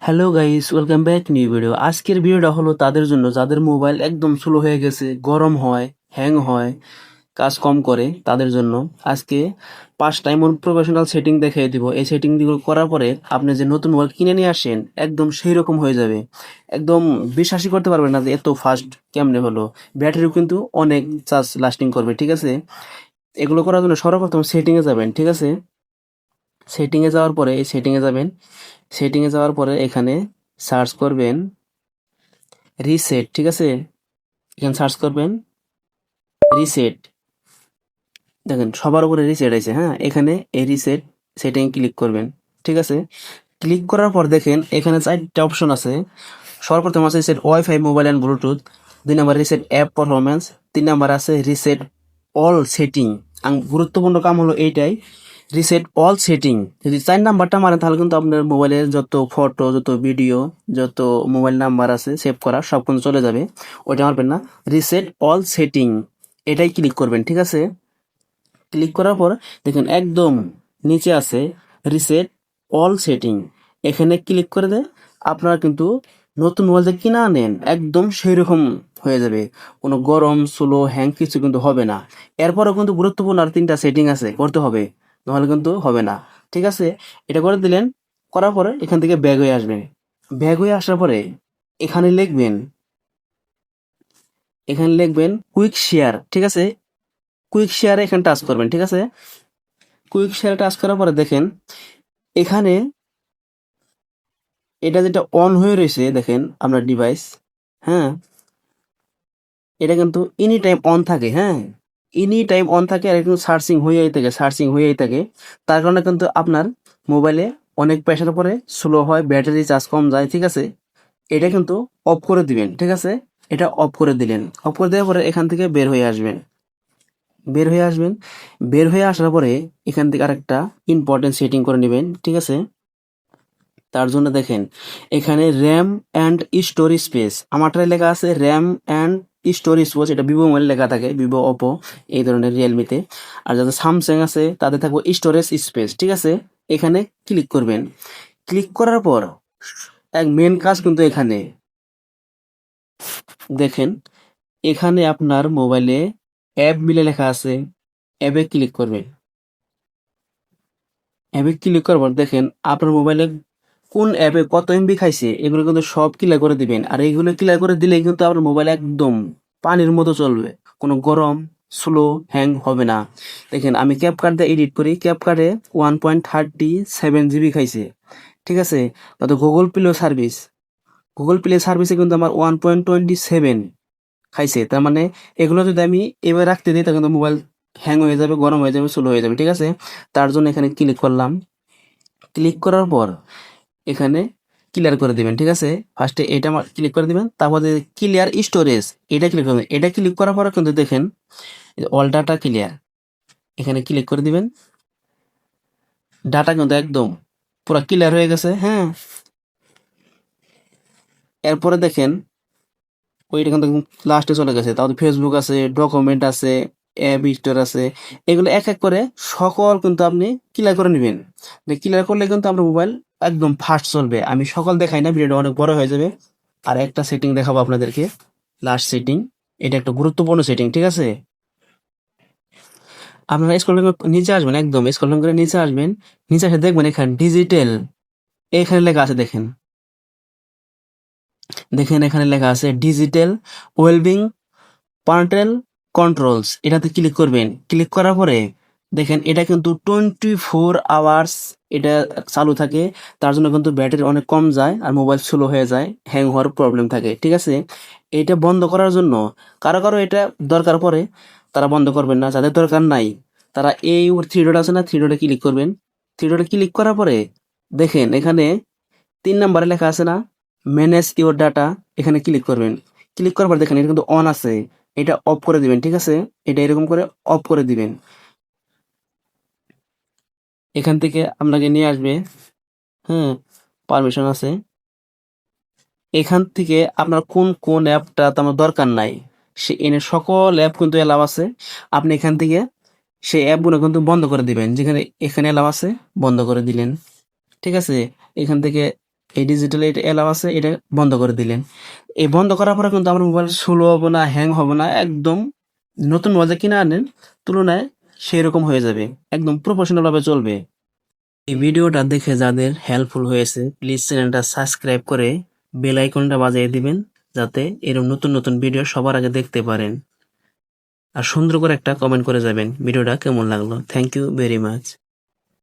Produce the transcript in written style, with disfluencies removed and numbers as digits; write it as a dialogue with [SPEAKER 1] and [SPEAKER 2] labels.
[SPEAKER 1] Hello guys, welcome back new video. আজকের ভিডিওটা হলো তাদের জন্য যাদের মোবাইল একদম স্লো হয়ে গেছে, গরম হয়, হ্যাং হয়, কাজ কম করে, তাদের জন্য আজকে 5টা এমন প্রফেশনাল সেটিং দেখিয়ে দিব। এই সেটিংগুলো করার পরে আপনি যে নতুন মোবাইল কিনে নিয়ে আসেন একদম সেই রকম হয়ে যাবে। একদম বিশ্বাসই করতে পারবেন না যে এত ফাস্ট কেমনে হলো। ব্যাটারিও কিন্তু অনেক চার্জ লাস্টিং করবে, ঠিক আছে? এগুলো করার জন্য সর্বপ্রথম সেটিংয়ে যাবেন, ঠিক আছে? সেটিংয়ে যাওয়ার পরে এই সেটিংয়ে যাবেন। সেটিংয়ে যাওয়ার পরে এখানে সার্চ করবেন রিসেট, ঠিক আছে? এখানে সার্চ করবেন রিসেট। দেখেন সবার উপরে রিসেট আছে, হ্যাঁ? এখানে এই রিসেট সেটিং ক্লিক করবেন, ঠিক আছে? ক্লিক করার পর দেখেন এখানে 4টা অপশন আছে। সর্বপ্রথম আছে reset wifi, mobile and Bluetooth. 2 number reset app performance. 3 number আছে রিসেট অল সেটিং। গুরুত্বপূর্ণ কাম হলো এইটাই, রিসেট অল সেটিং। যদি 4 নাম্বারটা মারেন তাহলে কিন্তু আপনার মোবাইলের যত ফটো, যত ভিডিও, যত মোবাইল নাম্বার আছে সেভ করা সব কিন্তু চলে যাবে। ওইটা মারবেন না, রিসেট অল সেটিং এটাই ক্লিক করবেন, ঠিক আছে? ক্লিক করার পর দেখুন একদম নিচে আছে রিসেট অল সেটিং। এখানে ক্লিক করে দেয় আপনারা কিন্তু নতুন মোবাইল যে কিনা আনেন একদম সেই রকম হয়ে যাবে। কোনো গরম স্লো হ্যাং কিছু কিন্তু হবে না। এরপরও কিন্তু গুরুত্বপূর্ণ আর 3টা সেটিং আছে, করতে হবে, নাহলে কিন্তু হবে না, ঠিক আছে? এটা করে দিলেন। করার পরে এখান থেকে ব্যাক হয়ে আসবেন। ব্যাক হয়ে আসার পরে এখানে লিখবেন, কুইক শেয়ার, ঠিক আছে? কুইক শেয়ারে এখানে টাচ করবেন, ঠিক আছে? কুইক শেয়ারে টাচ করার পরে দেখেন এখানে এটা যেটা অন হয়ে রয়েছে দেখেন আপনার ডিভাইস, হ্যাঁ? এটা কিন্তু এনি টাইম অন থাকে, হ্যাঁ? এনি টাইম অন থাকে আর কিন্তু সার্চিং হয়েই থাকে। তার কারণে কিন্তু আপনার মোবাইলে অনেক প্রেসার পড়ে, স্লো হয়, ব্যাটারি চার্জ কম যায়, ঠিক আছে? এটা কিন্তু অফ করে দিবেন, ঠিক আছে? এটা অফ করে দিলেন। অফ করে দেওয়ার পরে এখান থেকে বের হয়ে আসবেন। বের হয়ে আসবেন। বের হয়ে আসার পরে এখান থেকে আরেকটা ইম্পর্টেন্ট সেটিং করে নেবেন, ঠিক আছে? তার জন্য দেখেন এখানে র্যাম অ্যান্ড স্টোরেজ স্পেস আমারটায় লেখা আছে র্যাম অ্যান্ড স্টোরেজ স্পেস। এটা ভিভো মোবাইল লেখা থাকে, ভিভো, ওপো এই ধরনের, রিয়েলমিতে। আর যাদের স্যামসাং আছে তাদের থাকবে স্টোরেজ স্পেস, ঠিক আছে? এখানে ক্লিক করবেন। ক্লিক করার পর এক মেন কাজ কিন্তু এখানে দেখেন, এখানে আপনার মোবাইলে অ্যাপ মিলে লেখা আছে, অ্যাপে ক্লিক করবেন। অ্যাপে ক্লিক করার পর দেখেন আপনার মোবাইলে কোন অ্যাপে কত এমবি খাইছে এগুলো কিন্তু সব ক্লিয়ার করে দিবেন। আর এইগুলো ক্লিয়ার করে দিলে কিন্তু আপনার মোবাইল একদম পানির মতো চলবে, কোনো গরম স্লো হ্যাং হবে না। দেখেন আমি ক্যাপকাট দিয়ে এডিট করি, ক্যাপকাটে 1.37 জিবি খাইছে, ঠিক আছে? তত গুগল প্লে সার্ভিসে কিন্তু আমার 1.27 খাইছে। তার মানে এগুলো যদি আমি এবার রাখতে দিই তখন কিন্তু মোবাইল হ্যাং হয়ে যাবে, গরম হয়ে যাবে, স্লো হয়ে যাবে, ঠিক আছে? তার জন্য এখানে ক্লিক করলাম। ক্লিক করার পর এখানে ক্লিয়ার করে দিবেন, ঠিক আছে? ফার্স্টে এটা ক্লিক করে দিবেন, তারপরে ক্লিয়ার স্টোরেজ এটা ক্লিক করবেন। এটা ক্লিক করার পরে কিন্তু দেখেন অল ডাটা ক্লিয়ার, এখানে ক্লিক করে দিবেন। ডাটা কিন্তু একদম পুরো ক্লিয়ার হয়ে গেছে, হ্যাঁ? এরপরে দেখেন ওইটা কিন্তু লাস্টে চলে গেছে। তারপরে ফেসবুক আছে, ডকুমেন্ট আছে, অ্যাপ স্টোর আছে, এগুলো এক এক করে সকল কিন্তু আপনি ক্লিয়ার করে নেবেন। ক্লিয়ার করলে কিন্তু আপনার মোবাইল একদম ফাস্ট চলবে। আমি সকল দেখাই না, ভিডিওটা অনেক বড় হয়ে যাবে। আর একটা সেটিং দেখাবো আপনাদেরকে, লাস্ট সেটিং। এটা একটা গুরুত্বপূর্ণ সেটিং, ঠিক আছে? আপনারা স্ক্রলিং করে নিচে আসবেন, একদম স্ক্রলিং করে নিচে আসবেন। নিচে এসে দেখবেন এখানে ডিজিটাল, এখানে লেখা আছে দেখেন। দেখেন এখানে লেখা আছে ডিজিটাল ওয়েলবিং পারেন্টাল কন্ট্রোলস। এটাতে ক্লিক করবেন। ক্লিক করার পরে দেখেন এটা কিন্তু 24 আওয়ার্স এটা চালু থাকে। তার জন্য কিন্তু ব্যাটারি অনেক কম যায় আর মোবাইল স্লো হয়ে যায়, হ্যাং হওয়ার প্রবলেম থাকে, ঠিক আছে? এটা বন্ধ করার জন্য কারো কারো এটা দরকার পড়ে, তারা বন্ধ করবেন না। যাদের দরকার নাই তারা এই থ্রি ডট আছে না, থ্রি ডটে ক্লিক করবেন। থ্রি ডটে ক্লিক করার পরে দেখেন এখানে 3 নাম্বারে লেখা আছে না, ম্যানেজ ইওর ডাটা, এখানে ক্লিক করবেন। ক্লিক করার পর দেখেন এটা কিন্তু অন আছে, এটা অফ করে দিবেন, ঠিক আছে? এটা এরকম করে অফ করে দিবেন। এখান থেকে আপনাকে নিয়ে আসবে, হ্যাঁ, পারমিশন আছে। এখান থেকে আপনার কোন কোন অ্যাপটা আমার দরকার নাই সে এনে সকল অ্যাপ কিন্তু এলাও আছে। আপনি এখান থেকে সেই অ্যাপগুলো কিন্তু বন্ধ করে দিবেন, যেখানে এখানে এলাও আছে বন্ধ করে দিলেন, ঠিক আছে? এখান থেকে এই ডিজিটাল এটা এলাও আছে, এটা বন্ধ করে দিলেন। এই বন্ধ করার পরে কিন্তু আমার মোবাইল স্লো হবে না, হ্যাং হবে না, একদম নতুন মোবাইল যে কিনে আনেন তুলনায় সেই রকম হয়ে যাবে, একদম প্রফেশনাল ভাবে চলবে। এই ভিডিওটা দেখে যাদের হেল্পফুল হয়েছে প্লিজ চ্যানেলটা সাবস্ক্রাইব করে বেল আইকনটা বাজিয়ে দিবেন, যাতে এরকম নতুন নতুন ভিডিও সবার আগে দেখতে পারেন। আর সুন্দর করে একটা কমেন্ট করে যাবেন ভিডিওটা কেমন লাগলো। Thank you very much.